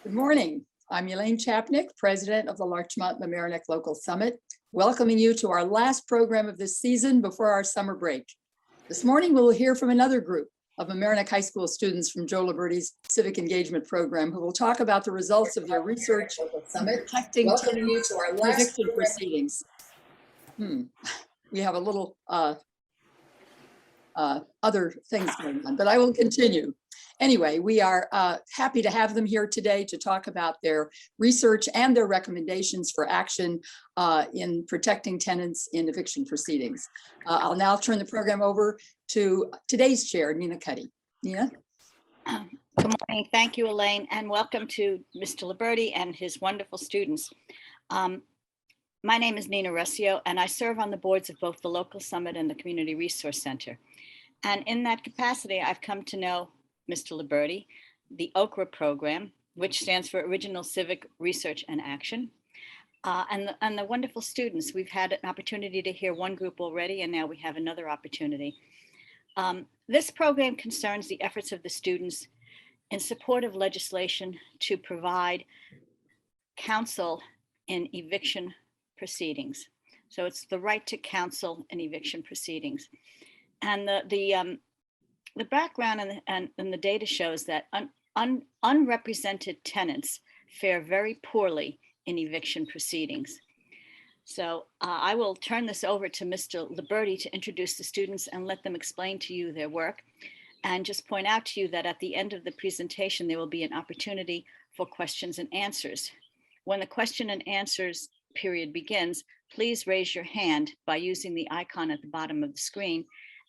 Good morning. I'm Elaine Chapnick, President of the Larchmont Mamaroneck Local Summit, welcoming you to our last program of this season before our summer break. This morning, we'll hear from another group of Mamaroneck High School students from Joe Liberty's Civic Engagement Program, who will talk about the results of their research summit protecting tenants in eviction proceedings. We have a little other things going on, but I will continue. Anyway, we are happy to have them here today to talk about their research and their recommendations for action in protecting tenants in eviction proceedings. I'll now turn the program over to today's chair, Nina Cuddy. Nina? Good morning. Thank you, Elaine, and welcome to Mr. Liberty and his wonderful students. My name is Nina Rescio, and I serve on the boards of both the local summit and the Community Resource Center. And in that capacity, I've come to know Mr. Liberty, the OCRA program, which stands for Original Civic Research and Action, and the wonderful students. We've had an opportunity to hear one group already, and now we have another opportunity. This program concerns the efforts of the students in support of legislation to provide counsel in eviction proceedings. So it's the right to counsel in eviction proceedings. And the background and the data shows that unrepresented tenants fare very poorly in eviction proceedings. So I will turn this over to Mr. Liberty to introduce the students and let them explain to you their work. And just point out to you that at the end of the presentation, there will be an opportunity for questions and answers. When the question and answers period begins, please raise your hand by using the icon at the bottom of the screen,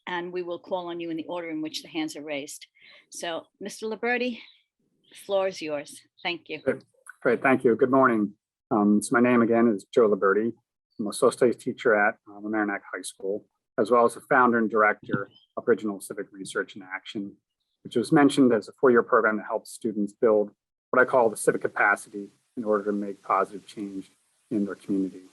and we will call on you in the order in which the hands are raised. So, Mr. Liberty, the floor is yours. Thank you. Great, thank you. Good morning. So my name again is Joe Liberty. I'm a social studies teacher at Mamaroneck High School, as well as the founder and director of Original Civic Research and Action, which was mentioned as a four-year program that helps students build what I call the civic capacity in order to make positive change in their community.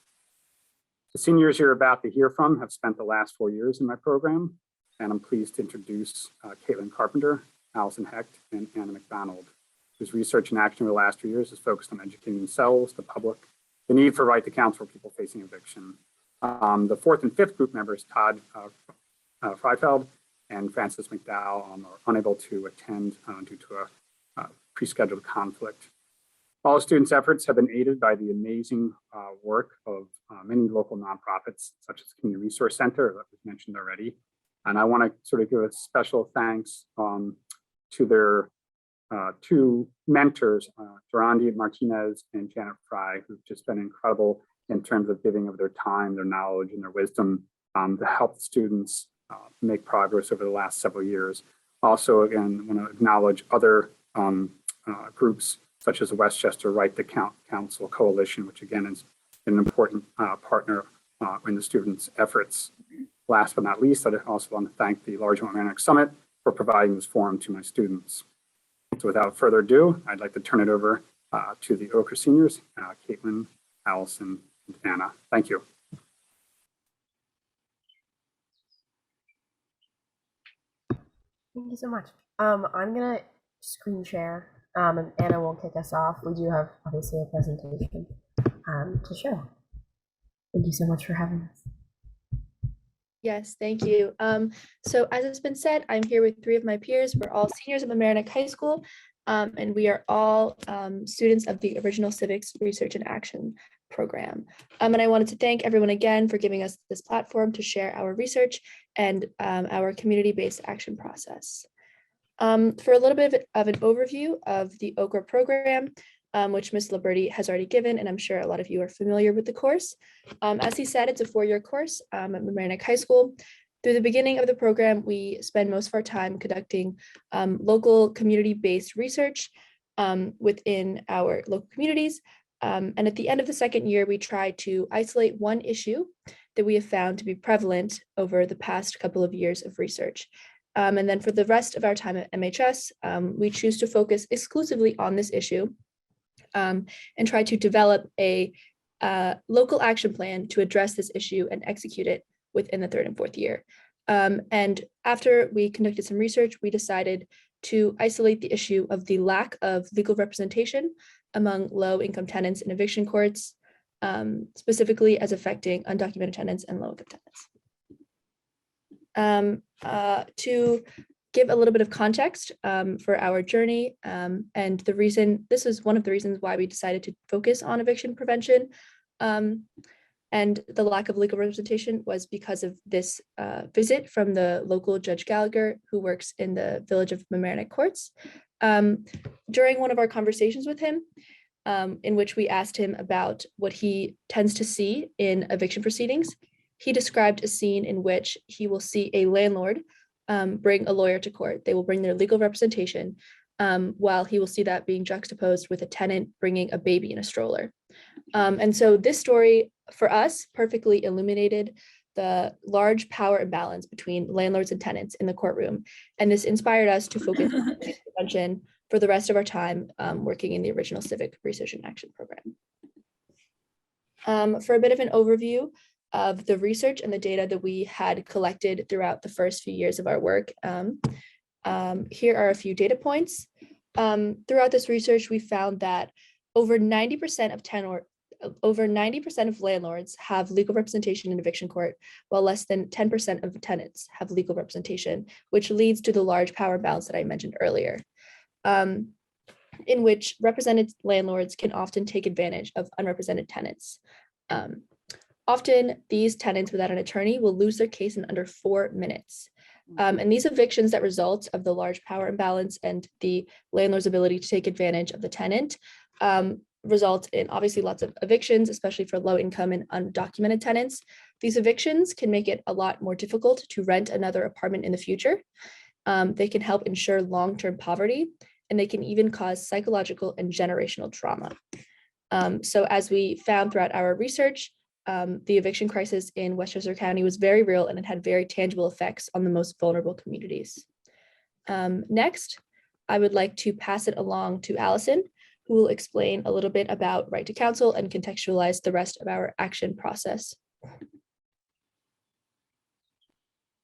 The seniors you're about to hear from have spent the last 4 years in my program, and I'm pleased to introduce Caitlin Carpenter, Allison Hecht, and Anna McDonald, whose research and action over the last 2 years is focused on educating themselves, the public, the need for right to counsel for people facing eviction. The fourth and fifth group members, Todd Freifeld and Francis McDowell, are unable to attend due to a pre-scheduled conflict. All the students' efforts have been aided by the amazing work of many local nonprofits, such as the Community Resource Center that was mentioned already. And I want to sort of give a special thanks to their two mentors, Durandi Martinez and Janet Fry, who've just been incredible in terms of giving of their time, their knowledge, and their wisdom to help students make progress over the last several years. Also, again, I want to acknowledge other groups such as the Westchester Right to Counsel Coalition, which again is an important partner in the students' efforts. Last but not least, I also want to thank the Larchmont Mamaroneck Summit for providing this forum to my students. So without further ado, I'd like to turn it over to the OCRA seniors, Caitlin, Allison, and Anna. Thank you. Thank you so much. I'm gonna screen share, and Anna will kick us off. We do have obviously a presentation to show. Thank you so much for having us. Yes, thank you. So as it's been said, I'm here with three of my peers. We're all seniors at Mamaroneck High School, and we are all students of the Original Civics Research and Action program. And I wanted to thank everyone again for giving us this platform to share our research and our community-based action process. For a little bit of an overview of the OCRA program, which Ms. Liberty has already given, and I'm sure a lot of you are familiar with the course. As he said, it's a four-year course at Mamaroneck High School. Through the beginning of the program, we spend most of our time conducting local community-based research within our local communities. And at the end of the second year, we try to isolate one issue that we have found to be prevalent over the past couple of years of research. And then for the rest of our time at MHS, we choose to focus exclusively on this issue and try to develop a local action plan to address this issue and execute it within the third and fourth year. And after we conducted some research, we decided to isolate the issue of the lack of legal representation among low-income tenants in eviction courts, specifically as affecting undocumented tenants and low-income tenants. To give a little bit of context for our journey, and the reason, this is one of the reasons why we decided to focus on eviction prevention and the lack of legal representation was because of this visit from the local Judge Gallagher, who works in the Village of Mamaroneck courts. During one of our conversations with him, in which we asked him about what he tends to see in eviction proceedings, he described a scene in which he will see a landlord bring a lawyer to court. They will bring their legal representation, while he will see that being juxtaposed with a tenant bringing a baby in a stroller. And so this story for us perfectly illuminated the large power imbalance between landlords and tenants in the courtroom. And this inspired us to focus on prevention for the rest of our time working in the original Civic Research and Action Program. For a bit of an overview of the research and the data that we had collected throughout the first few years of our work, here are a few data points. Throughout this research, we found that over 90% of landlords have legal representation in eviction court, while less than 10% of tenants have legal representation, which leads to the large power balance that I mentioned earlier, in which represented landlords can often take advantage of unrepresented tenants. Often, these tenants without an attorney will lose their case in under 4 minutes. And these evictions that result of the large power imbalance and the landlord's ability to take advantage of the tenant result in obviously lots of evictions, especially for low income and undocumented tenants. These evictions can make it a lot more difficult to rent another apartment in the future. They can help ensure long-term poverty, and they can even cause psychological and generational trauma. So as we found throughout our research, the eviction crisis in Westchester County was very real, and it had very tangible effects on the most vulnerable communities. Next, I would like to pass it along to Allison, who will explain a little bit about Right to Counsel and contextualize the rest of our action process.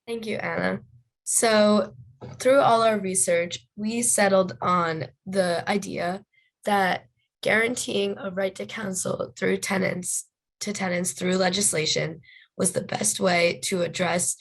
Thank you, Anna. So through all our research, we settled on the idea that guaranteeing a right to counsel through tenants through legislation was the best way to address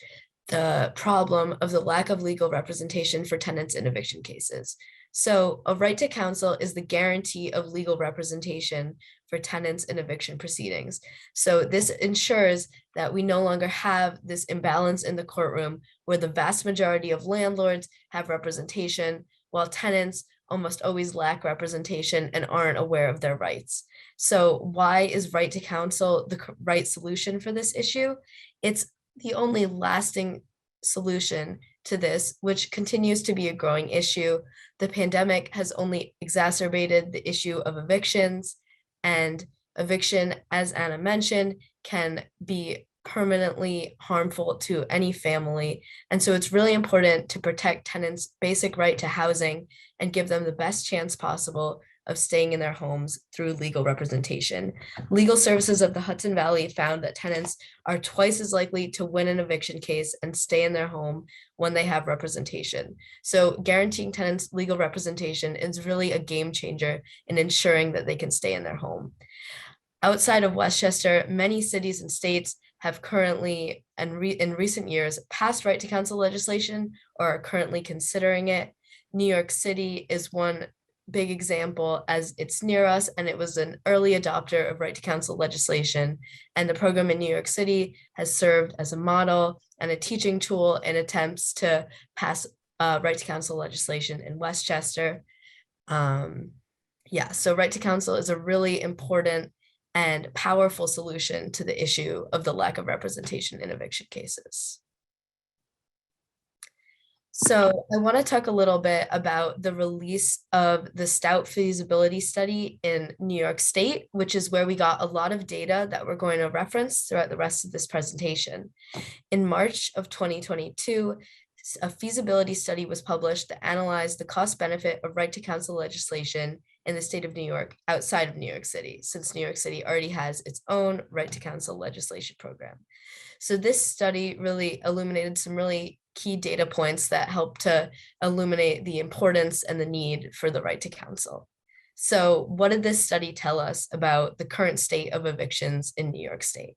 the problem of the lack of legal representation for tenants in eviction cases. So a right to counsel is the guarantee of legal representation for tenants in eviction proceedings. So this ensures that we no longer have this imbalance in the courtroom where the vast majority of landlords have representation while tenants almost always lack representation and aren't aware of their rights. So why is right to counsel the right solution for this issue? It's the only lasting solution to this, which continues to be a growing issue. The pandemic has only exacerbated the issue of evictions, and eviction, as Anna mentioned, can be permanently harmful to any family. And so it's really important to protect tenants' basic right to housing and give them the best chance possible of staying in their homes through legal representation. Legal Services of the Hudson Valley found that tenants are twice as likely to win an eviction case and stay in their home when they have representation. So guaranteeing tenants legal representation is really a game changer in ensuring that they can stay in their home. Outside of Westchester, many cities and states have currently and in recent years passed right to counsel legislation or are currently considering it. New York City is one big example, as it's near us and it was an early adopter of right to counsel legislation. And the program in New York City has served as a model and a teaching tool in attempts to pass right to counsel legislation in Westchester. So right to counsel is a really important and powerful solution to the issue of the lack of representation in eviction cases. So I want to talk a little bit about the release of the Stout feasibility study in New York State, which is where we got a lot of data that we're going to reference throughout the rest of this presentation. In March of 2022, a feasibility study was published that analyzed the cost benefit of right to counsel legislation in the state of New York outside of New York City, since New York City already has its own right to counsel legislation program. So this study really illuminated some really key data points that help to illuminate the importance and the need for the right to counsel. So what did this study tell us about the current state of evictions in New York State?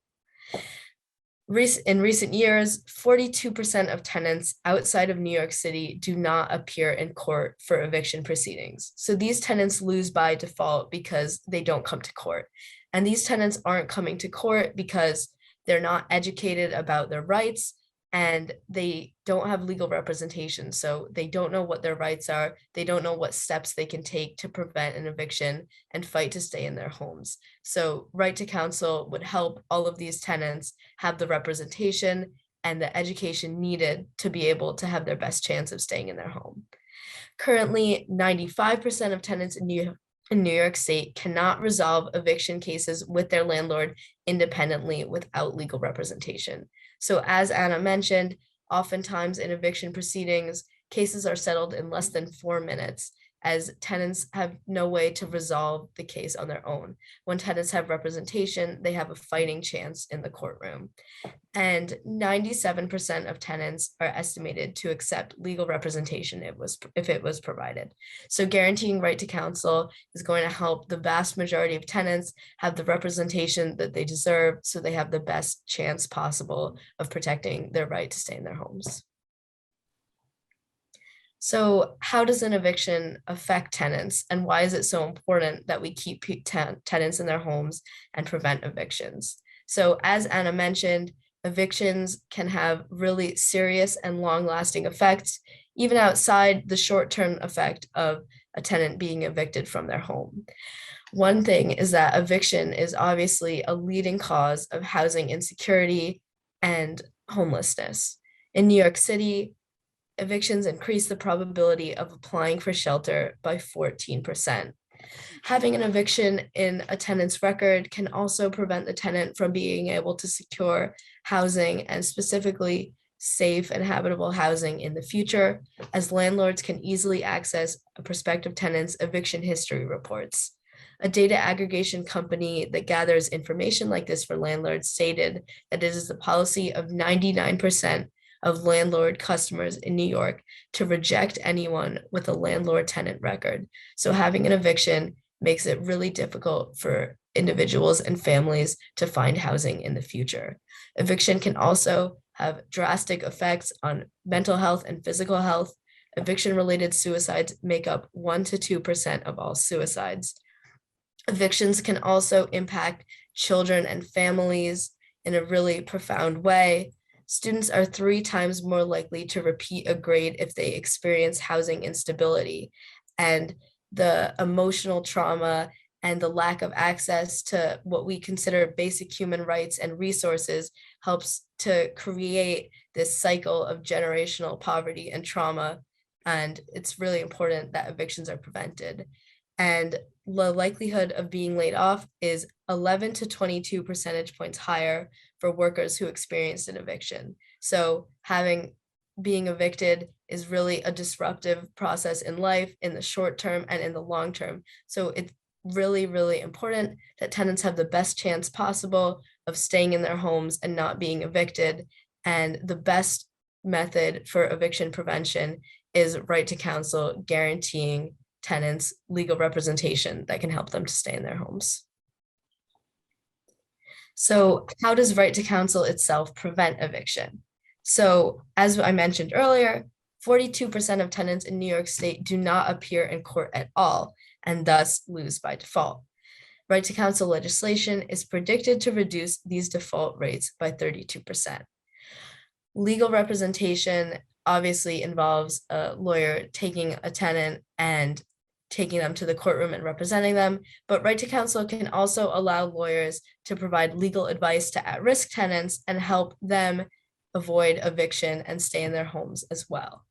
In recent years, 42% of tenants outside of New York City do not appear in court for eviction proceedings. So these tenants lose by default because they don't come to court. And these tenants aren't coming to court because they're not educated about their rights and they don't have legal representation. So they don't know what their rights are. They don't know what steps they can take to prevent an eviction and fight to stay in their homes. So Right to Counsel would help all of these tenants have the representation and the education needed to be able to have their best chance of staying in their home. Currently, 95% of tenants in New York State cannot resolve eviction cases with their landlord independently without legal representation. So as Anna mentioned, oftentimes in eviction proceedings, cases are settled in less than 4 minutes, as tenants have no way to resolve the case on their own. When tenants have representation, they have a fighting chance in the courtroom. And 97% of tenants are estimated to accept legal representation if it was provided. So guaranteeing right to counsel is going to help the vast majority of tenants have the representation that they deserve, so they have the best chance possible of protecting their right to stay in their homes. So how does an eviction affect tenants, and why is it so important that we keep tenants in their homes and prevent evictions? So as Anna mentioned, evictions can have really serious and long-lasting effects, even outside the short-term effect of a tenant being evicted from their home. One thing is that eviction is obviously a leading cause of housing insecurity and homelessness. In New York City, evictions increase the probability of applying for shelter by 14%. Having an eviction in a tenant's record can also prevent the tenant from being able to secure housing, and specifically safe and habitable housing in the future, as landlords can easily access a prospective tenant's eviction history reports. A data aggregation company that gathers information like this for landlords stated that it is the policy of 99% of landlord customers in New York to reject anyone with a landlord-tenant record. So having an eviction makes it really difficult for individuals and families to find housing in the future. Eviction can also have drastic effects on mental health and physical health. Eviction-related suicides make up 1% to 2% of all suicides. Evictions can also impact children and families in a really profound way. Students are 3 times more likely to repeat a grade if they experience housing instability, and the emotional trauma and the lack of access to what we consider basic human rights and resources helps to create this cycle of generational poverty and trauma. And it's really important that evictions are prevented. And the likelihood of being laid off is 11 to 22 percentage points higher for workers who experienced an eviction. So being evicted is really a disruptive process in life, in the short term and in the long term. So it's really, really important that tenants have the best chance possible of staying in their homes and not being evicted. And the best method for eviction prevention is right to counsel, guaranteeing tenants legal representation that can help them to stay in their homes. So how does right to counsel itself prevent eviction? So as I mentioned earlier, 42% of tenants in New York State do not appear in court at all and thus lose by default. Right to counsel legislation is predicted to reduce these default rates by 32%. Legal representation obviously involves a lawyer taking a tenant and taking them to the courtroom and representing them, but right to counsel can also allow lawyers to provide legal advice to at-risk tenants and help them avoid eviction and stay in their homes as well.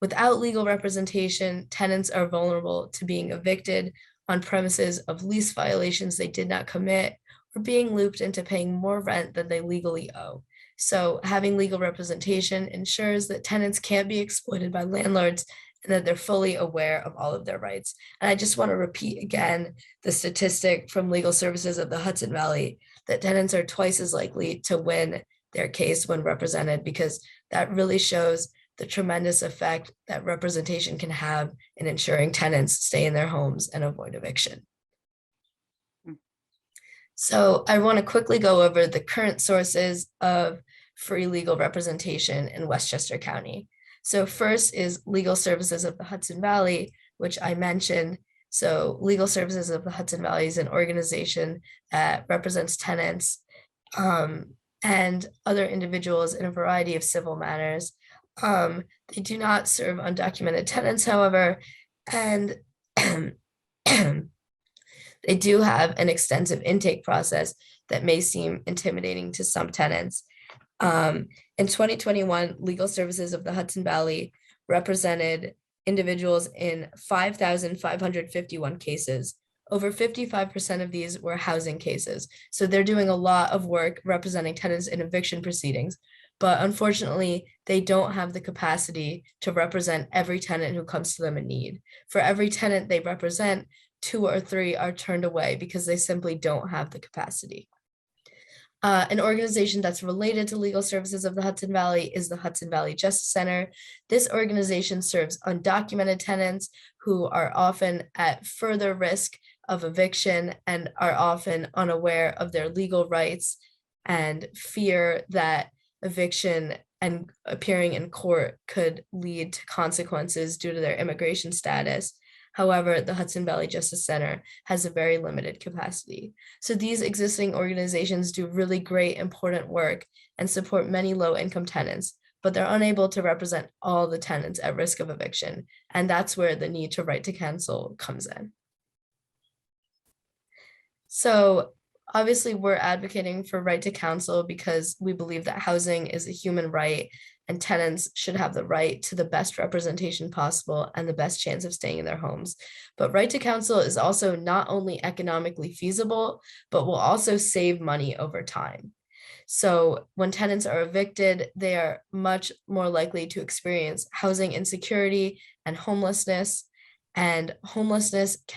Without legal representation, tenants are vulnerable to being evicted on premises of lease violations they did not commit, or being looped into paying more rent than they legally owe. So having legal representation ensures that tenants can't be exploited by landlords and that they're fully aware of all of their rights. And I just want to repeat again the statistic from Legal Services of the Hudson Valley that tenants are twice as likely to win their case when represented, because that really shows the tremendous effect that representation can have in ensuring tenants stay in their homes and avoid eviction. So I want to quickly go over the current sources of free legal representation in Westchester County. So first is Legal Services of the Hudson Valley, which I mentioned. So Legal Services of the Hudson Valley is an organization that represents tenants and other individuals in a variety of civil matters. They do not serve undocumented tenants, however, and they do have an extensive intake process that may seem intimidating to some tenants. In 2021, Legal Services of the Hudson Valley represented individuals in 5,551 cases. Over 55% of these were housing cases. So they're doing a lot of work representing tenants in eviction proceedings, but unfortunately, they don't have the capacity to represent every tenant who comes to them in need. For every tenant they represent, 2 or 3 are turned away because they simply don't have the capacity. An organization that's related to Legal Services of the Hudson Valley is the Hudson Valley Justice Center. This organization serves undocumented tenants who are often at further risk of eviction and are often unaware of their legal rights and fear that eviction and appearing in court could lead to consequences due to their immigration status. However, the Hudson Valley Justice Center has a very limited capacity. So these existing organizations do really great, important work and support many low-income tenants, but they're unable to represent all the tenants at risk of eviction. And that's where the need to Right to Counsel comes in. So obviously, we're advocating for Right to Counsel because we believe that housing is a human right and tenants should have the right to the best representation possible and the best chance of staying in their homes. But Right to Counsel is also not only economically feasible, but will also save money over time. So when tenants are evicted, they are much more likely to experience housing insecurity and homelessness can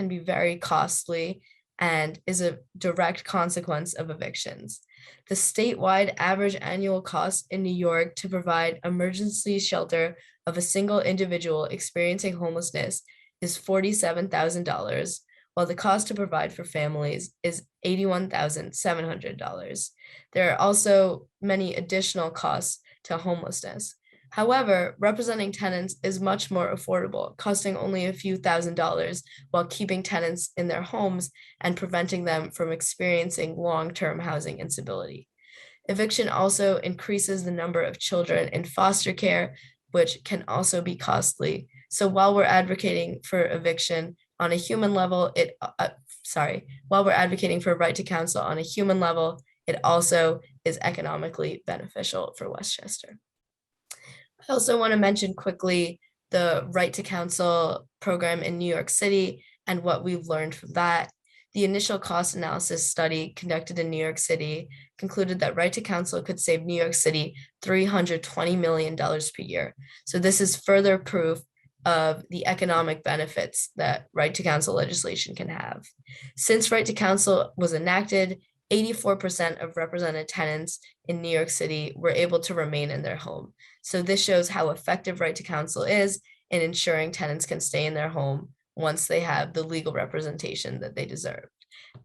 be very costly and is a direct consequence of evictions. The statewide average annual cost in New York to provide emergency shelter of a single individual experiencing homelessness is $47,000, while the cost to provide for families is $81,700. There are also many additional costs to homelessness. However, representing tenants is much more affordable, costing only a few $1,000s while keeping tenants in their homes and preventing them from experiencing long-term housing instability. Eviction also increases the number of children in foster care, which can also be costly. So while we're advocating for eviction on a human level, while we're advocating for Right to Counsel on a human level, it also is economically beneficial for Westchester. I also want to mention quickly the Right to Counsel program in New York City and what we've learned from that. The initial cost analysis study conducted in New York City concluded that Right to Counsel could save New York City $320 million per year. So this is further proof of the economic benefits that Right to Counsel legislation can have. Since Right to Counsel was enacted, 84% of represented tenants in New York City were able to remain in their home. So this shows how effective Right to Counsel is in ensuring tenants can stay in their home once they have the legal representation that they deserve.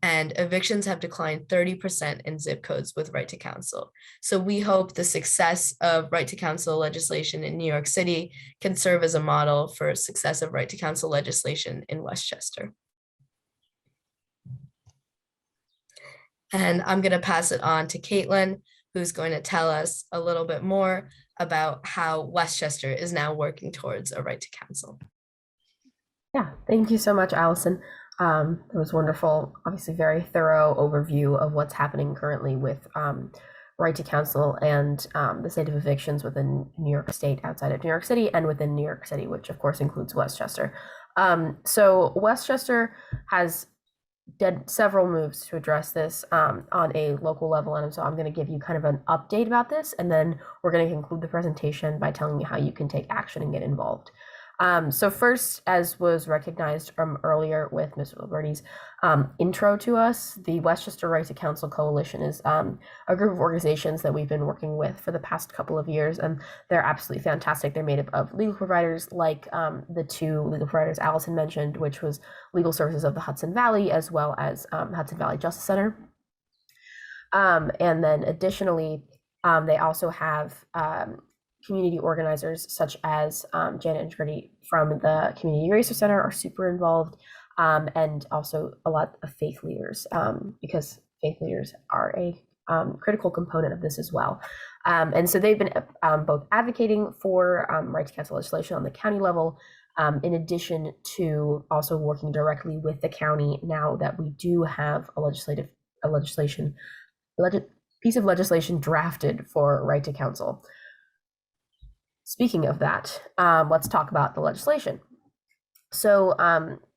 And evictions have declined 30% in zip codes with Right to Counsel. So we hope the success of Right to Counsel legislation in New York City can serve as a model for success of Right to Counsel legislation in Westchester. And I'm going to pass it on to Caitlin, who's going to tell us a little bit more about how Westchester is now working towards a Right to Counsel. Yeah, thank you so much, Allison. It was wonderful, obviously very thorough overview of what's happening currently with Right to Counsel and the state of evictions within New York State, outside of New York City, and within New York City, which of course includes Westchester. So Westchester has did several moves to address this on a local level, and so I'm going to give you kind of an update about this, and then we're going to conclude the presentation by telling you how you can take action and get involved. So first, as was recognized earlier with Mr. Liberty's intro to us, the Westchester Right to Counsel Coalition is a group of organizations that we've been working with for the past couple of years, and they're absolutely fantastic. They're made up of legal providers like the two legal providers Allison mentioned, which was Legal Services of the Hudson Valley, as well as Hudson Valley Justice Center. And then additionally, they also have community organizers such as Janet and Gertie from the Community Resource Center are super involved, and also a lot of faith leaders, because faith leaders are a critical component of this as well. And so they've been both advocating for right to counsel legislation on the county level, in addition to also working directly with the county now that we do have a piece of legislation drafted for right to counsel. Speaking of that, let's talk about the legislation. So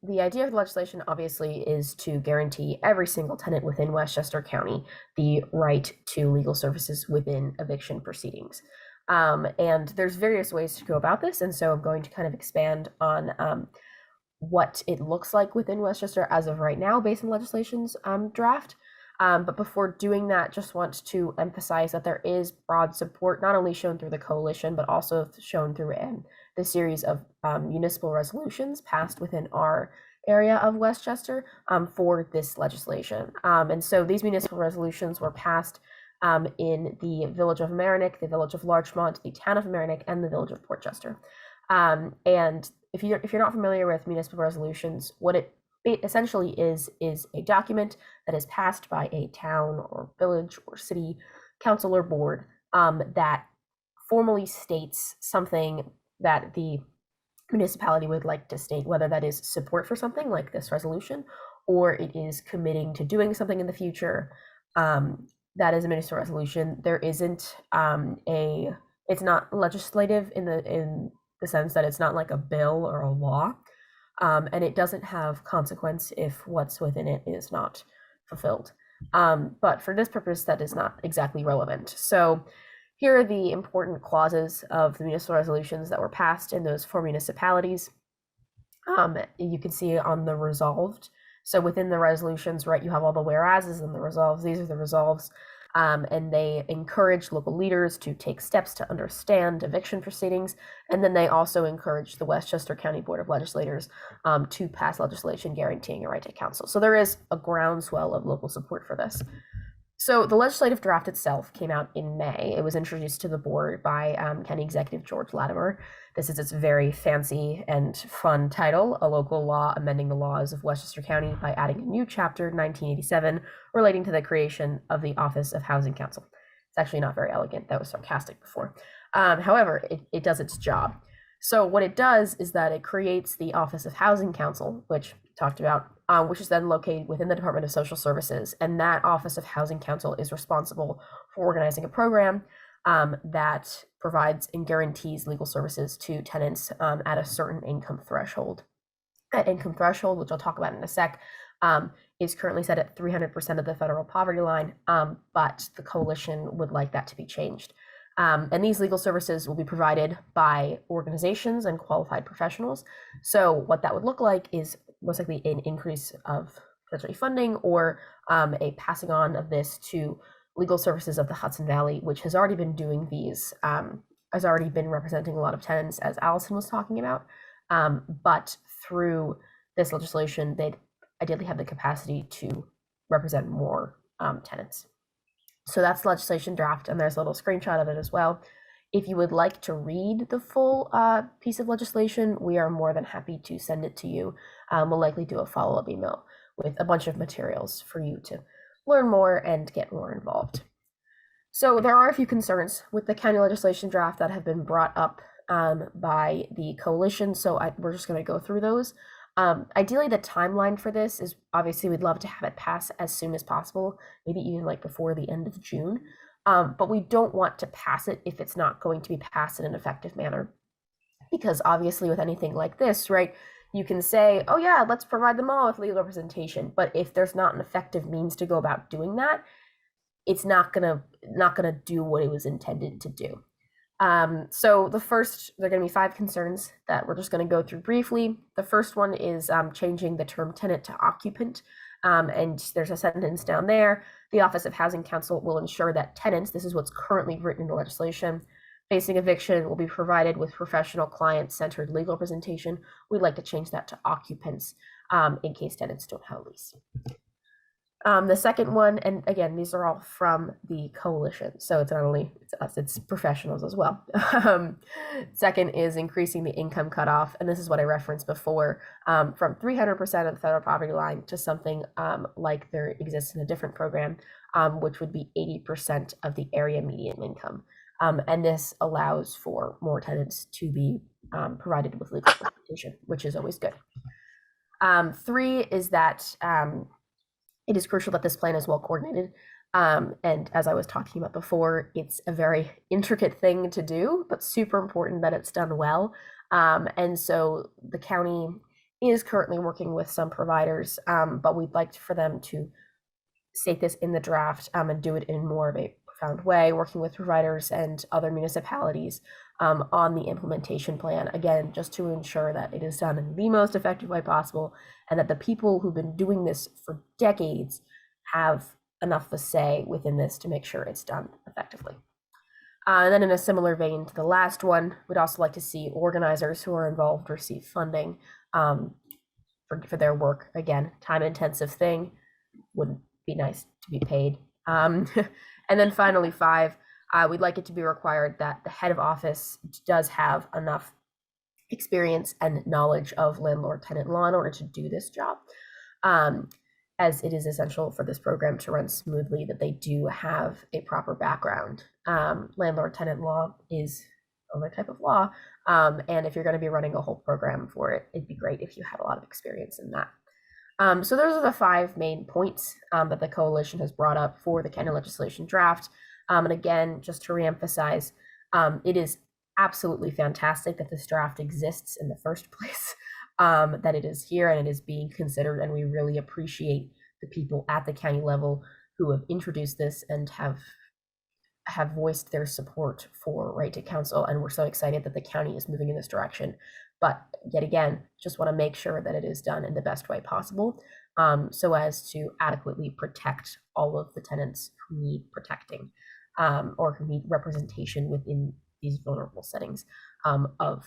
the idea of the legislation obviously is to guarantee every single tenant within Westchester County the right to legal services within eviction proceedings. And there's various ways to go about this. And so I'm going to kind of expand on what it looks like within Westchester as of right now based on legislation's draft. But before doing that, just want to emphasize that there is broad support, not only shown through the coalition, but also shown through the series of municipal resolutions passed within our area of Westchester for this legislation. And so these municipal resolutions were passed in the village of Mamaroneck, the village of Larchmont, the town of Mamaroneck, and the village of Portchester. And if you're not familiar with municipal resolutions, what it essentially is a document that is passed by a town or village or city council or board that formally states something that the municipality would like to state, whether that is support for something like this resolution, or it is committing to doing something in the future. That is a municipal resolution. There isn't it's not legislative in the sense that it's not like a bill or a law. And it doesn't have consequence if what's within it is not fulfilled. But for this purpose, that is not exactly relevant. So here are the important clauses of the municipal resolutions that were passed in those 4 municipalities. You can see on the resolved. So within the resolutions, right, you have all the whereases and the resolves. These are the resolves. And they encourage local leaders to take steps to understand eviction proceedings. And then they also encourage the Westchester County Board of Legislators to pass legislation guaranteeing a right to counsel. So there is a groundswell of local support for this. So the legislative draft itself came out in May. It was introduced to the board by County Executive George Latimer. This is its very fancy and fun title, a local law amending the laws of Westchester County by adding a new chapter, 1987, relating to the creation of the Office of Housing Counsel. It's actually not very elegant. That was sarcastic before. However, it does its job. So what it does is that it creates the Office of Housing Counsel, which we talked about, which is then located within the Department of Social Services. And that Office of Housing Counsel is responsible for organizing a program that provides and guarantees legal services to tenants at a certain income threshold. That income threshold, which I'll talk about in a sec, is currently set at 300% of the federal poverty line, but the coalition would like that to be changed. And these legal services will be provided by organizations and qualified professionals. So what that would look like is most likely an increase of potentially funding or a passing on of this to Legal Services of the Hudson Valley, which has already been doing these, has already been representing a lot of tenants, as Allison was talking about. But through this legislation, they'd ideally have the capacity to represent more tenants. So that's the legislation draft, and there's a little screenshot of it as well. If you would like to read the full piece of legislation, we are more than happy to send it to you. We'll likely do a follow-up email with a bunch of materials for you to learn more and get more involved. So there are a few concerns with the county legislation draft that have been brought up by the coalition, so we're just going to go through those. Ideally, the timeline for this is obviously we'd love to have it pass as soon as possible, maybe even like before the end of June. But we don't want to pass it if it's not going to be passed in an effective manner. Because obviously with anything like this, right, you can say, oh yeah, let's provide them all with legal representation. But if there's not an effective means to go about doing that, it's not gonna do what it was intended to do. So there are going to be 5 concerns that we're just going to go through briefly. The first one is changing the term tenant to occupant. And there's a sentence down there. The Office of Housing Counsel will ensure that tenants, this is what's currently written in the legislation, facing eviction will be provided with professional client-centered legal representation. We'd like to change that to occupants in case tenants don't have a lease. The second one, and again, these are all from the coalition, so it's not only us, it's professionals as well. Second is increasing the income cutoff, and this is what I referenced before, from 300% of the federal poverty line to something like there exists in a different program, which would be 80% of the area median income. And this allows for more tenants to be provided with legal representation, which is always good. 3 is that it is crucial that this plan is well coordinated. And as I was talking about before, it's a very intricate thing to do, but super important that it's done well. And so the county is currently working with some providers, but we'd like for them to state this in the draft and do it in more of a profound way, working with providers and other municipalities on the implementation plan, again, just to ensure that it is done in the most effective way possible and that the people who've been doing this for decades have enough to say within this to make sure it's done effectively. And then in a similar vein to the last one, we'd also like to see organizers who are involved receive funding for their work. Again, time-intensive thing, wouldn't be nice to be paid. And then finally, 5, we'd like it to be required that the head of office does have enough experience and knowledge of landlord-tenant law in order to do this job, as it is essential for this program to run smoothly that they do have a proper background. Landlord-tenant law is another type of law, and if you're going to be running a whole program for it, it'd be great if you had a lot of experience in that. So those are the 5 main points that the coalition has brought up for the county legislation draft. And again, just to reemphasize, it is absolutely fantastic that this draft exists in the first place, that it is here and it is being considered, and we really appreciate the people at the county level who have introduced this and have voiced their support for Right to Counsel, and we're so excited that the county is moving in this direction. But yet again, just want to make sure that it is done in the best way possible, so as to adequately protect all of the tenants who need protecting, or who need representation within these vulnerable settings of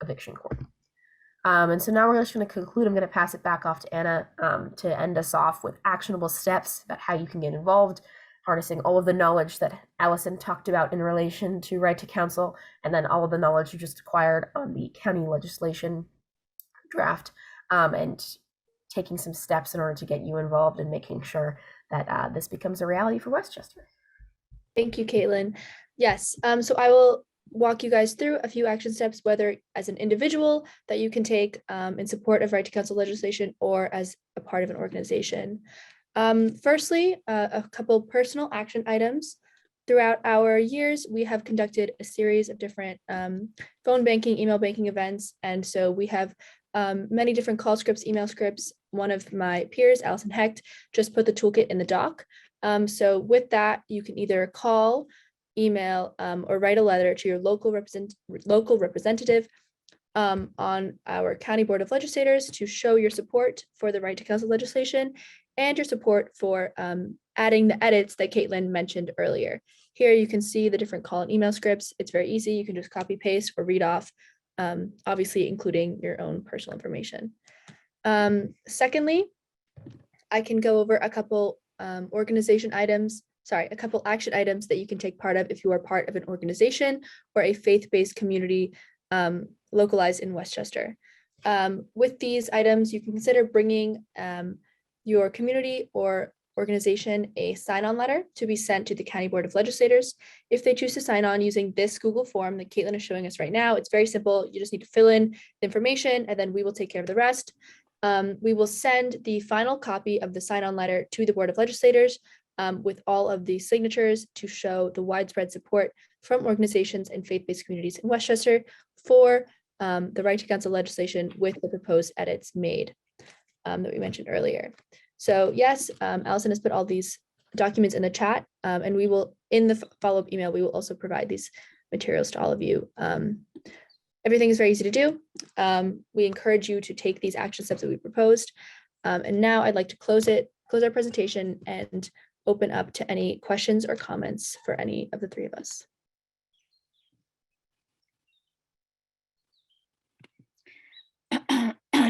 eviction court. And so now we're just going to conclude. I'm going to pass it back off to Anna to end us off with actionable steps about how you can get involved, harnessing all of the knowledge that Allison talked about in relation to Right to Counsel, and then all of the knowledge you just acquired on the county legislation draft, and taking some steps in order to get you involved and making sure that this becomes a reality for Westchester. Thank you, Caitlin. Yes, so I will walk you guys through a few action steps, whether as an individual that you can take in support of Right to Counsel legislation or as a part of an organization. Firstly, a couple personal action items. Throughout our years, we have conducted a series of different phone banking, email banking events, and so we have many different call scripts, email scripts. One of my peers, Allison Hecht, just put the toolkit in the doc. So with that, you can either call, email, or write a letter to your local representative on our County Board of Legislators to show your support for the Right to Counsel legislation and your support for adding the edits that Caitlin mentioned earlier. Here you can see the different call and email scripts. It's very easy. You can just copy, paste, or read off, obviously including your own personal information. Secondly, I can go over a couple a couple action items that you can take part of if you are part of an organization or a faith-based community localized in Westchester. With these items, you can consider bringing your community or organization a sign-on letter to be sent to the County Board of Legislators. If they choose to sign on using this Google form that Caitlin is showing us right now, it's very simple. You just need to fill in the information and then we will take care of the rest. We will send the final copy of the sign-on letter to the Board of Legislators with all of the signatures to show the widespread support from organizations and faith-based communities in Westchester for the Right to Counsel legislation with the proposed edits made that we mentioned earlier. So yes, Allison has put all these documents in the chat, and we will, in the follow-up email, we will also provide these materials to all of you. Everything is very easy to do. We encourage you to take these action steps that we proposed. And now I'd like to close our presentation and open up to any questions or comments for any of the three of us.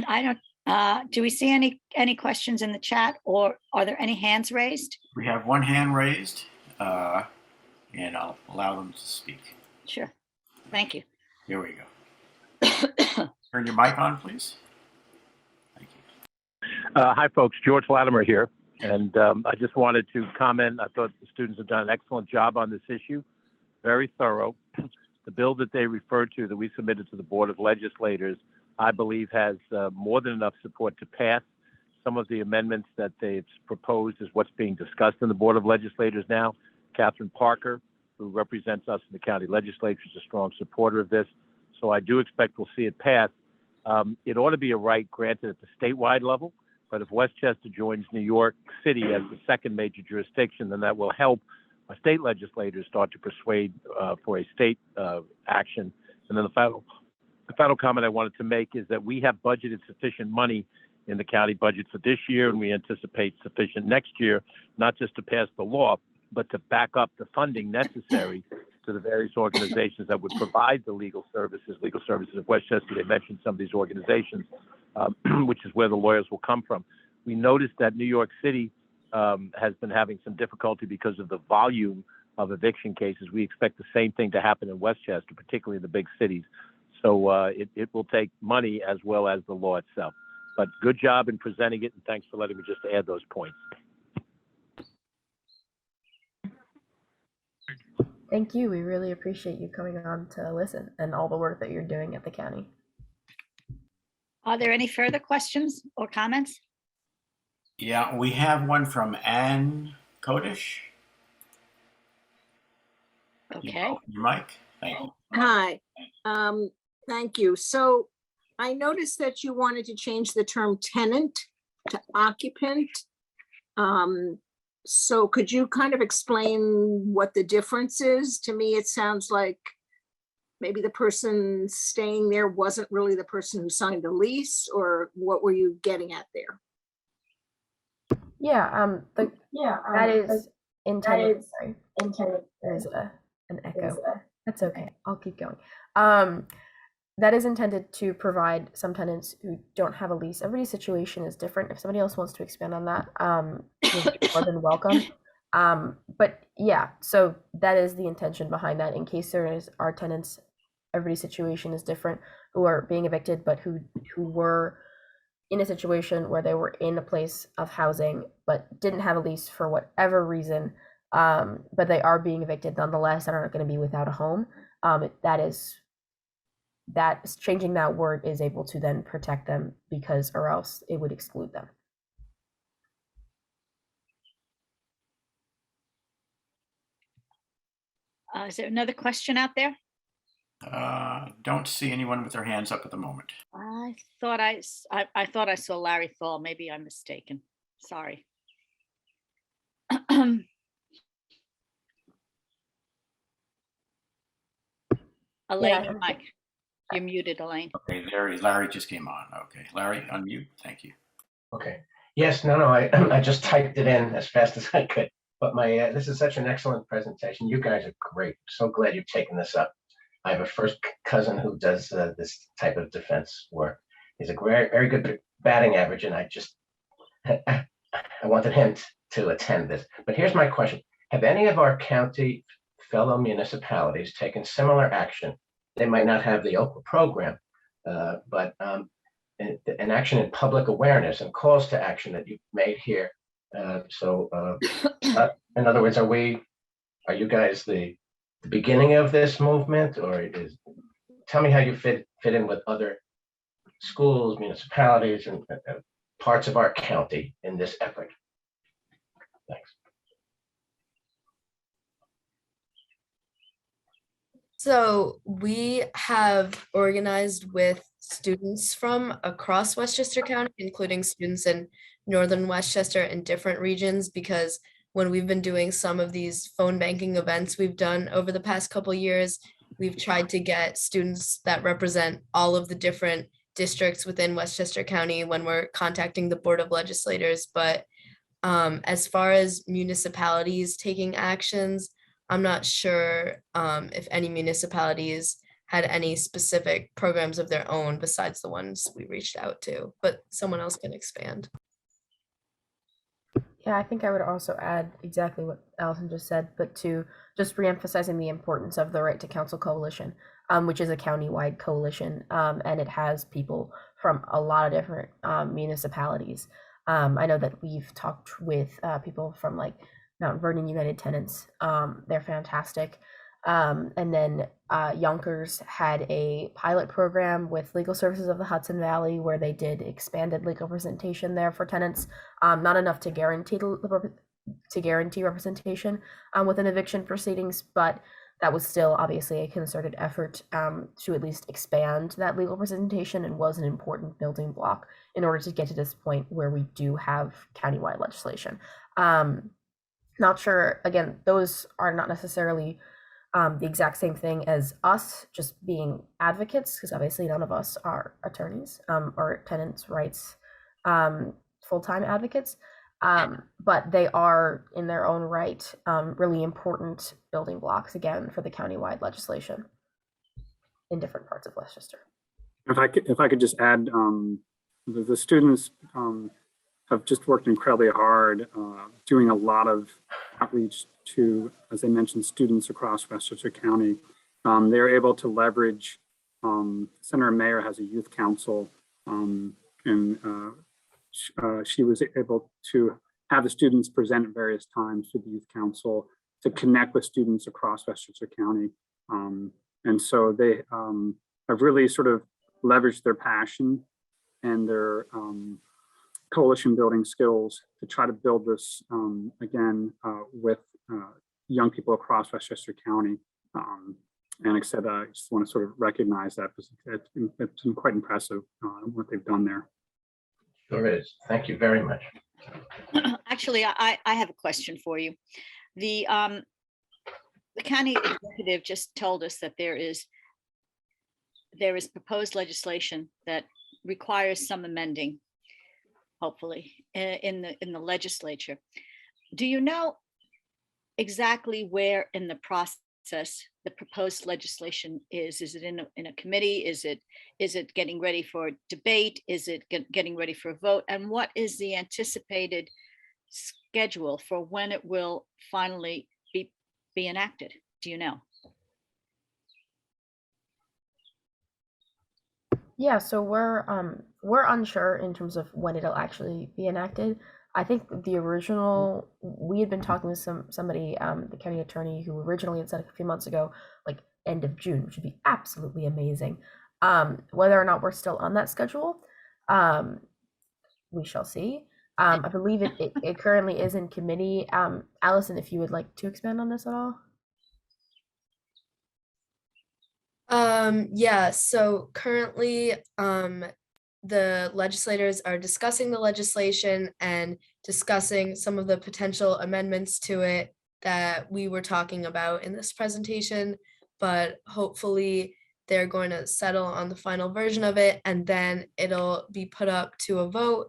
I don't, do we see any questions in the chat, or are there any hands raised? We have one hand raised, and I'll allow them to speak. Sure. Thank you. Here we go. Turn your mic on, please. Thank you. Hi, folks. George Latimer here. And I just wanted to comment. I thought the students have done an excellent job on this issue. Very thorough. The bill that they referred to that we submitted to the Board of Legislators, I believe has more than enough support to pass. Some of the amendments that they've proposed is what's being discussed in the Board of Legislators now. Catherine Parker, who represents us in the county legislature, is a strong supporter of this. So I do expect we'll see it pass. It ought to be a right granted at the statewide level, but if Westchester joins New York City as the second major jurisdiction, then that will help our state legislators start to persuade for a state action. And then the final comment I wanted to make is that we have budgeted sufficient money in the county budget for this year, and we anticipate sufficient next year, not just to pass the law, but to back up the funding necessary to the various organizations that would provide the legal services of Westchester. They mentioned some of these organizations, which is where the lawyers will come from. We noticed that New York City has been having some difficulty because of the volume of eviction cases. We expect the same thing to happen in Westchester, particularly in the big cities. So it will take money as well as the law itself. But good job in presenting it, and thanks for letting me just add those points. Thank you. We really appreciate you coming on to listen and all the work that you're doing at the county. Are there any further questions or comments? Yeah, we have one from Ann Kodish. Okay. Open your mic. Thank you. Hi, thank you. So I noticed that you wanted to change the term tenant to occupant. So could you kind of explain what the difference is? To me, it sounds like maybe the person staying there wasn't really the person who signed the lease, or what were you getting at there? Yeah, that is intended. Sorry, there's an echo. That's okay. I'll keep going. That is intended to provide some tenants who don't have a lease. Everybody's situation is different. If somebody else wants to expand on that, you're more than welcome. But yeah, so that is the intention behind that. In case our tenants, everybody's situation is different, who are being evicted, but who were in a situation where they were in a place of housing, but didn't have a lease for whatever reason, but they are being evicted nonetheless and aren't going to be without a home. That changing that word is able to then protect them, because or else it would exclude them. Is there another question out there? Don't see anyone with their hands up at the moment. I thought I saw Larry Thal. Maybe I'm mistaken. Sorry. Elaine, your mic. You're muted, Elaine. Okay, Larry just came on. Okay, Larry, unmute. Thank you. Okay. Yes, no, I just typed it in as fast as I could. But this is such an excellent presentation. You guys are great. So glad you've taken this up. I have a first cousin who does this type of defense work. He's a very, very good batting average, and I wanted him to attend this. But here's my question. Have any of our county fellow municipalities taken similar action? They might not have the OCRA program, but an action in public awareness and calls to action that you've made here. In other words, are you guys the beginning of this movement, or tell me how you fit in with other schools, municipalities, and parts of our county in this effort? Thanks. So we have organized with students from across Westchester County, including students in Northern Westchester and different regions, because when we've been doing some of these phone banking events we've done over the past couple of years, we've tried to get students that represent all of the different districts within Westchester County when we're contacting the Board of Legislators. But as far as municipalities taking actions, I'm not sure if any municipalities had any specific programs of their own besides the ones we reached out to, but someone else can expand. Yeah, I think I would also add exactly what Allison just said, but to just reemphasizing the importance of the Right to Counsel Coalition, which is a county-wide coalition, and it has people from a lot of different municipalities. I know that we've talked with people from like Mount Vernon United Tenants. They're fantastic. And then Yonkers had a pilot program with Legal Services of the Hudson Valley where they did expanded legal representation there for tenants, not enough to guarantee representation within eviction proceedings, but that was still obviously a concerted effort to at least expand that legal representation and was an important building block in order to get to this point where we do have countywide legislation. Not sure, again, those are not necessarily the exact same thing as us just being advocates, because obviously none of us are attorneys or tenants' rights full-time advocates, but they are in their own right really important building blocks, again, for the countywide legislation in different parts of Westchester. If I could just add, the students have just worked incredibly hard, doing a lot of outreach to, as I mentioned, students across Westchester County. They're able to leverage, Senator Mayer has a youth council, and she was able to have the students present at various times to the youth council to connect with students across Westchester County. And so they have really sort of leveraged their passion and their coalition building skills to try to build this again with young people across Westchester County. And like I said, I just want to sort of recognize that it's been quite impressive what they've done there. Sure is. Thank you very much. Actually, I have a question for you. The county executive just told us that there is proposed legislation that requires some amending, hopefully, in the legislature. Do you know exactly where in the process the proposed legislation is? Is it in a committee? Is it getting ready for debate? Is it getting ready for a vote? And what is the anticipated schedule for when it will finally be enacted? Do you know? Yeah, so we're unsure in terms of when it'll actually be enacted. I think the original, we had been talking with somebody, the county attorney, who originally had said a few months ago, like end of June, which would be absolutely amazing. Whether or not we're still on that schedule, we shall see. I believe it currently is in committee. Allison, if you would like to expand on this at all. Yeah, so currently the legislators are discussing the legislation and discussing some of the potential amendments to it that we were talking about in this presentation, but hopefully they're going to settle on the final version of it and then it'll be put up to a vote.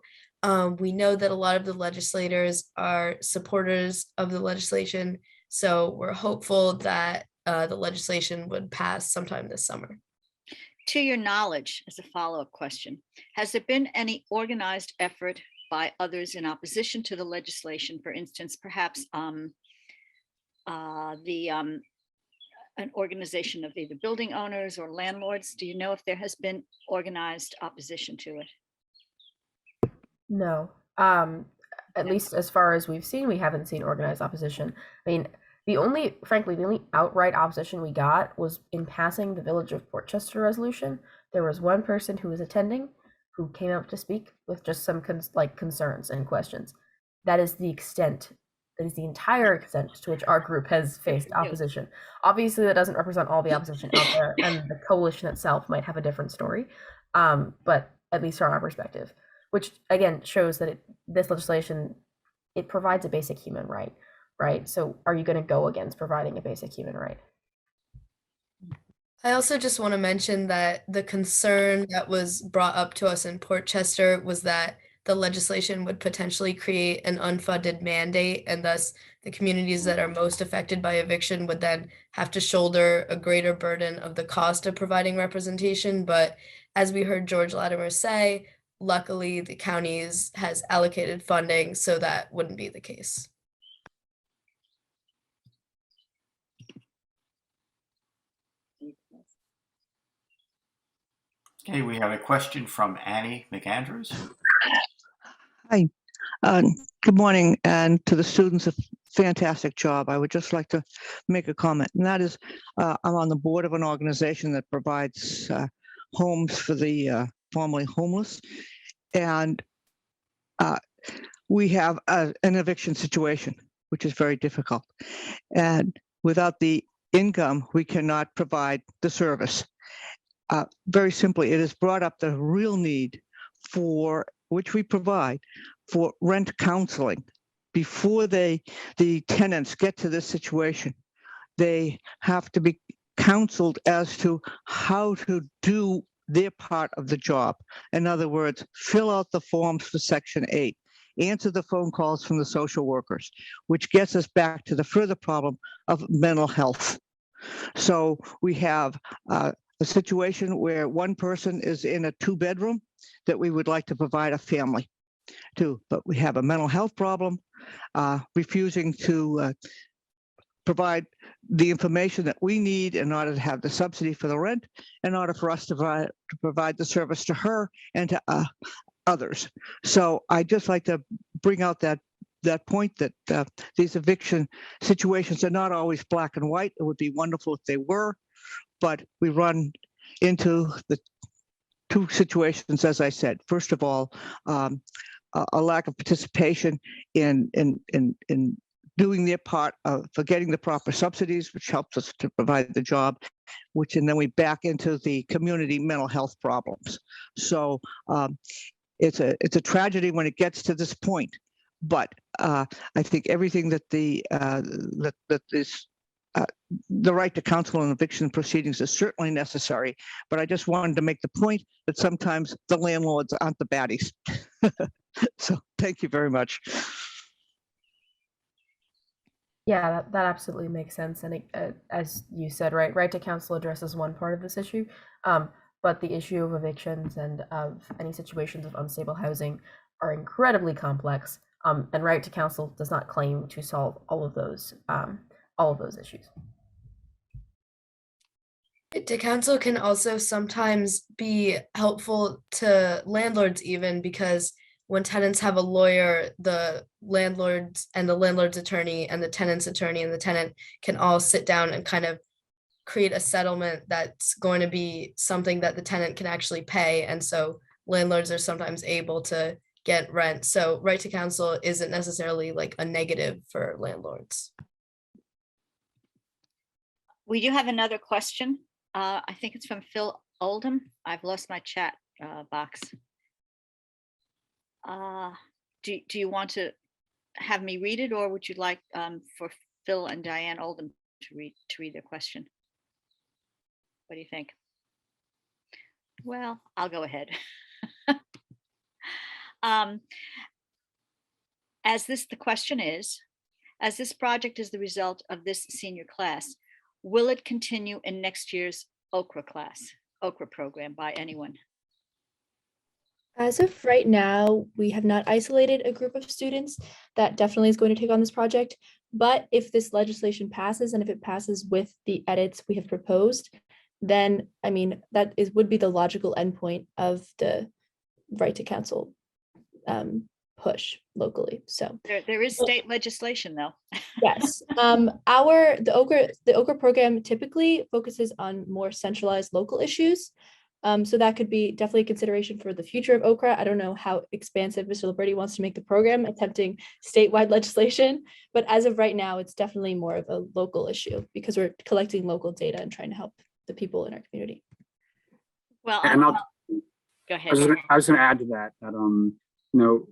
We know that a lot of the legislators are supporters of the legislation, so we're hopeful that the legislation would pass sometime this summer. To your knowledge, as a follow-up question, has there been any organized effort by others in opposition to the legislation? For instance, perhaps an organization of either building owners or landlords? Do you know if there has been organized opposition to it? No, at least as far as we've seen, we haven't seen organized opposition. I mean, frankly, the only outright opposition we got was in passing the Village of Portchester resolution. There was one person who was attending who came out to speak with just some concerns and questions. That is the entire extent to which our group has faced opposition. Obviously, that doesn't represent all the opposition out there, and the coalition itself might have a different story, but at least from our perspective, which again shows that this legislation, it provides a basic human right? So are you going to go against providing a basic human right? I also just want to mention that the concern that was brought up to us in Portchester was that the legislation would potentially create an unfunded mandate, and thus the communities that are most affected by eviction would then have to shoulder a greater burden of the cost of providing representation. But as we heard George Latimer say, luckily the counties has allocated funding, so that wouldn't be the case. Okay, we have a question from Annie McAndrews. Hi, good morning, and to the students, a fantastic job. I would just like to make a comment, and that is, I'm on the board of an organization that provides homes for the formerly homeless, and we have an eviction situation, which is very difficult. And without the income, we cannot provide the service. Very simply, it has brought up the real need for which we provide for rent counseling before the tenants get to this situation. They have to be counseled as to how to do their part of the job. In other words, fill out the forms for Section 8, answer the phone calls from the social workers, which gets us back to the further problem of mental health. So we have a situation where one person is in a 2-bedroom that we would like to provide a family to, but we have a mental health problem, refusing to provide the information that we need in order to have the subsidy for the rent, in order for us to provide the service to her and to others. So I'd just like to bring out that point that these eviction situations are not always black and white. It would be wonderful if they were, but we run into the two situations, as I said. First of all, a lack of participation in doing their part for getting the proper subsidies, which helps us to provide the job, and then we back into the community mental health problems. So it's a tragedy when it gets to this point, but I think everything that the right to counsel and eviction proceedings is certainly necessary, but I just wanted to make the point that sometimes the landlords aren't the baddies. So thank you very much. Yeah, that absolutely makes sense. And as you said, right to counsel addresses one part of this issue, but the issue of evictions and of any situations of unstable housing are incredibly complex. And right to counsel does not claim to solve all of those issues. Right to counsel can also sometimes be helpful to landlords, even because when tenants have a lawyer, the landlord's attorney and the tenant's attorney and the tenant can all sit down and kind of create a settlement that's going to be something that the tenant can actually pay. And so landlords are sometimes able to get rent. So right to counsel isn't necessarily like a negative for landlords. We do have another question. I think it's from Phil Oldham. I've lost my chat box. Do you want to have me read it, or would you like for Phil and Diane Oldham to read their question? What do you think? Well, I'll go ahead. The question is, as this project is the result of this senior class, will it continue in next year's OCRA program by anyone? As of right now, we have not isolated a group of students that definitely is going to take on this project. But if this legislation passes, and if it passes with the edits we have proposed, then I mean would be the logical endpoint of the right to counsel push locally. So there is state legislation, though. yes, the OCRA program typically focuses on more centralized local issues. So that could be definitely a consideration for the future of OCRA. I don't know how expansive Mr. Liberty wants to make the program, attempting statewide legislation, but as of right now, it's definitely more of a local issue because we're collecting local data and trying to help the people in our community. Well, go ahead. I was going to add to that,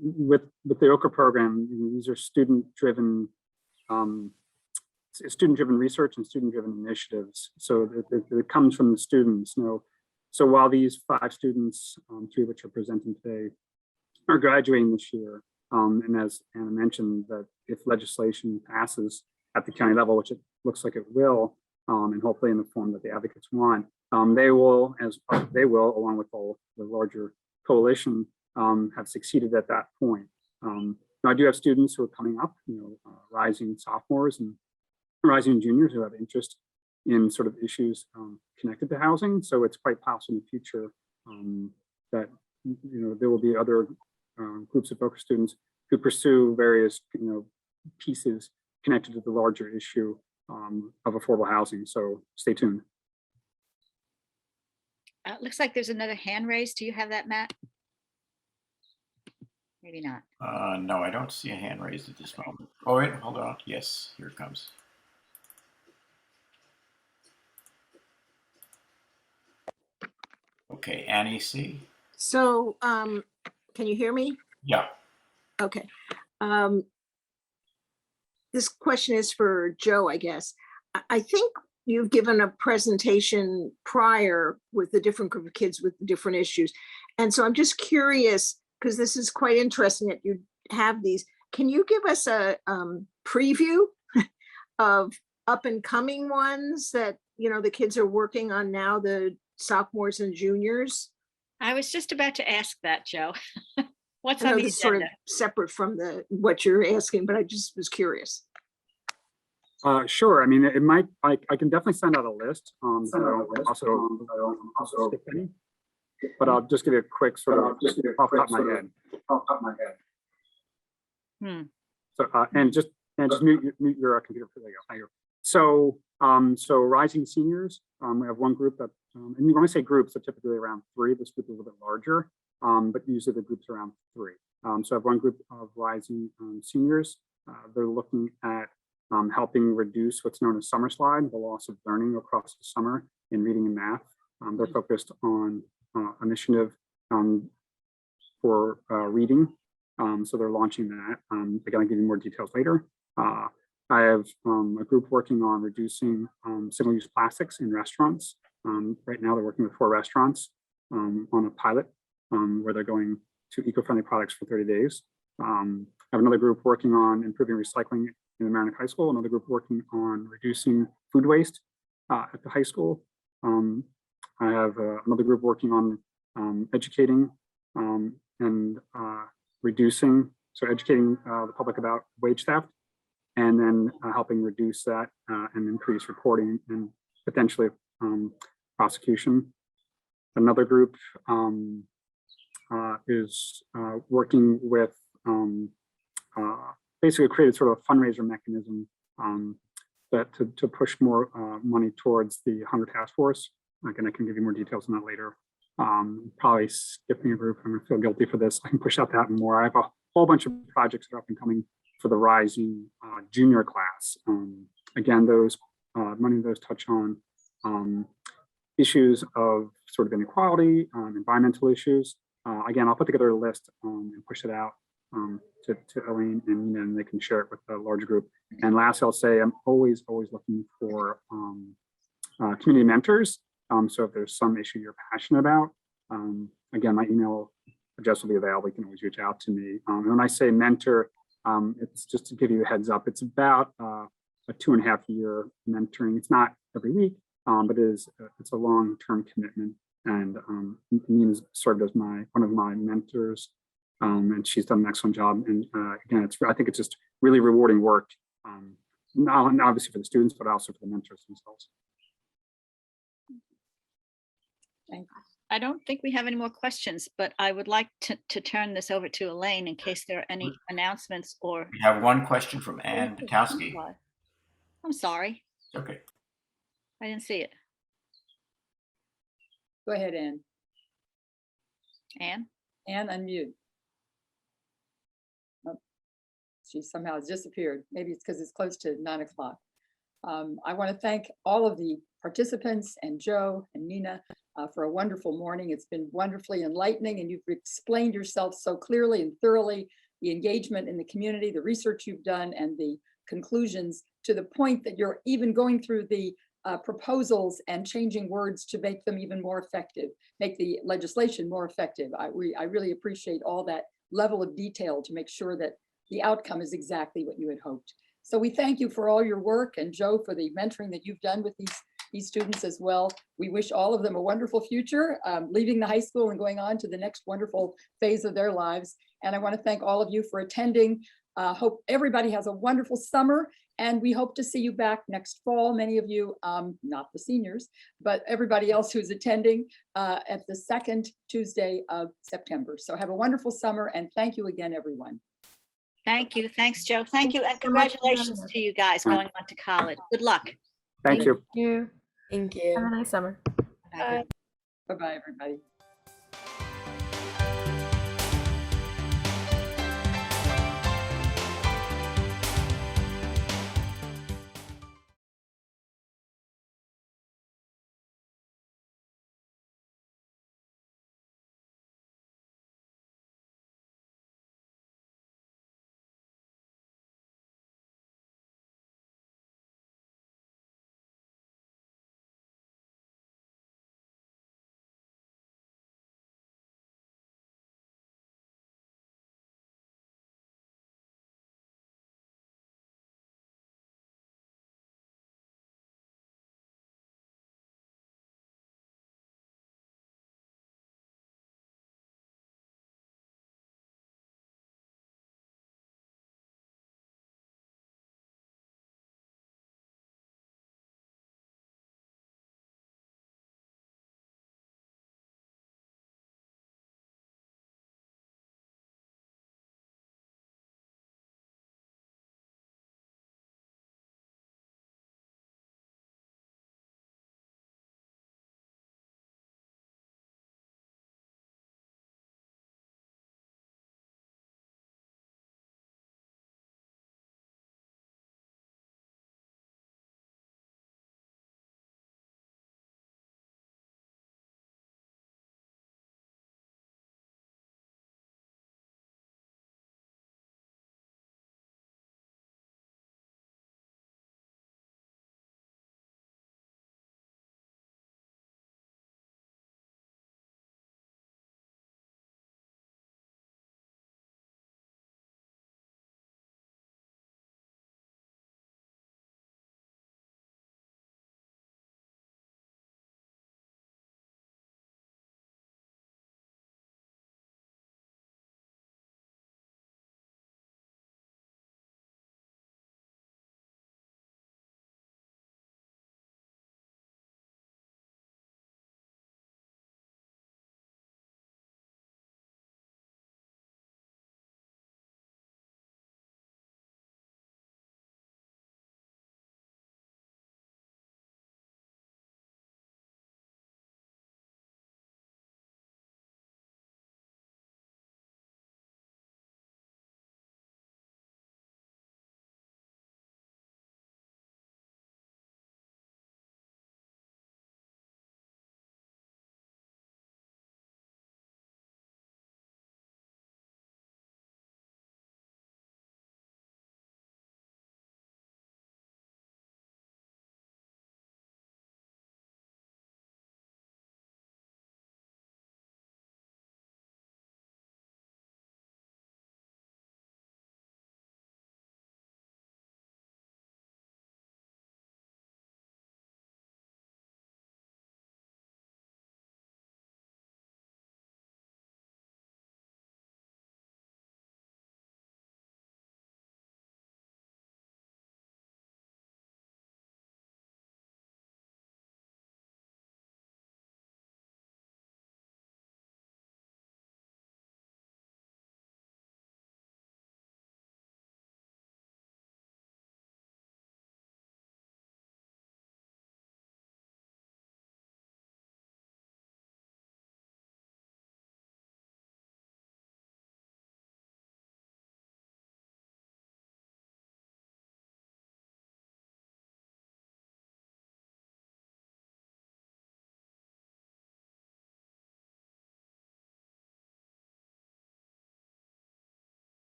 with the OCRA program, these are student-driven student-driven research and student-driven initiatives. So it comes from the students. So while these 5 students, 3 of which are presenting today, are graduating this year, and as Anna mentioned, that if legislation passes at the county level, which it looks like it will, and hopefully in the form that the advocates want, they will, along with all the larger coalition, have succeeded at that point. Now I do have students who are coming up, rising sophomores and rising juniors who have interest in sort of issues connected to housing. So it's quite possible in the future that there will be other groups of focus students who pursue various pieces connected to the larger issue of affordable housing. So stay tuned. Looks like there's another hand raised. Do you have that, Matt? Maybe not. No, I don't see a hand raised at this moment. Oh, wait, hold on. Yes, here it comes. Okay, Annie C. So, can you hear me? Yeah. Okay. This question is for Joe, I guess. I think you've given a presentation prior with a different group of kids with different issues. And so I'm just curious, because this is quite interesting that you have these. Can you give us a preview of up and coming ones that, the kids are working on now, the sophomores and juniors? I was just about to ask that, Joe. What's I know on the this is sort of agenda? separate from what you're asking, but I just was curious. Sure. I mean, it might. I can definitely send out a list. But I'll just give you a quick sort of off the top of my head. So and just mute your computer. There you go. Thank you. So rising seniors. We have one group that, and when I say groups, they're typically around 3. This group is a little bit larger, but usually the group's around 3. So I have one group of rising seniors. They're looking at helping reduce what's known as summer slide, the loss of learning across the summer in reading and math. They're focused on initiative for reading. So they're launching that. Again, I'll give you more details later. I have a group working on reducing single-use plastics in restaurants. Right now, they're working with 4 restaurants on a pilot where they're going to eco-friendly products for 30 days. I have another group working on improving recycling in Mamaroneck High School, another group working on reducing food waste at the high school. I have another group working on educating and reducing, so educating the public about wage theft, and then helping reduce that and increase reporting and potentially prosecution. Another group is working with basically created sort of a fundraiser mechanism that to push more money towards the Hunger Task Force. Again, I can give you more details on that later. Probably skipping a group. I'm gonna feel guilty for this. I can push out that more. I have a whole bunch of projects that are up and coming for the rising junior class. Again, many of those touch on issues of sort of inequality, environmental issues. Again, I'll put together a list and push it out to Elaine and Nina, and they can share it with the larger group. And last, I'll say I'm always looking for community mentors. So if there's some issue you're passionate about, again, my email address will be available. You can always reach out to me. And when I say mentor, it's just to give you a heads up. It's about a 2.5-year mentoring. It's not every week, but it's a long-term commitment. And Nina's served as one of my mentors, and she's done an excellent job. And again, I think it's just really rewarding work, not obviously for the students, but also for the mentors themselves. I don't think we have any more questions, but I would like to turn this over to Elaine in case there are any announcements or. We have one question from Ann Bukowski. I'm sorry. Okay. I didn't see it. Go ahead, Ann. Ann? Ann, unmute. Oh, she somehow has disappeared. Maybe it's because it's close to 9 o'clock. I want to thank all of the participants and Joe and Nina for a wonderful morning. It's been wonderfully enlightening, and you've explained yourself so clearly and thoroughly, the engagement in the community, the research you've done, and the conclusions to the point that you're even going through the proposals and changing words to make them even more effective, make the legislation more effective. I really appreciate all that level of detail to make sure that the outcome is exactly what you had hoped. So we thank you for all your work, and Joe for the mentoring that you've done with these students as well. We wish all of them a wonderful future, leaving the high school and going on to the next wonderful phase of their lives. And I want to thank all of you for attending. Hope everybody has a wonderful summer, and we hope to see you back next fall. Many of you, not the seniors, but everybody else who's attending at the second Tuesday of September. So have a wonderful summer, and thank you again, everyone. Thank you. Thanks, Joe. Thank you. And so much for having congratulations us. to you guys going on to college. Good luck. Thank you. You Thank have you. a nice summer. Bye. Bye-bye, everybody.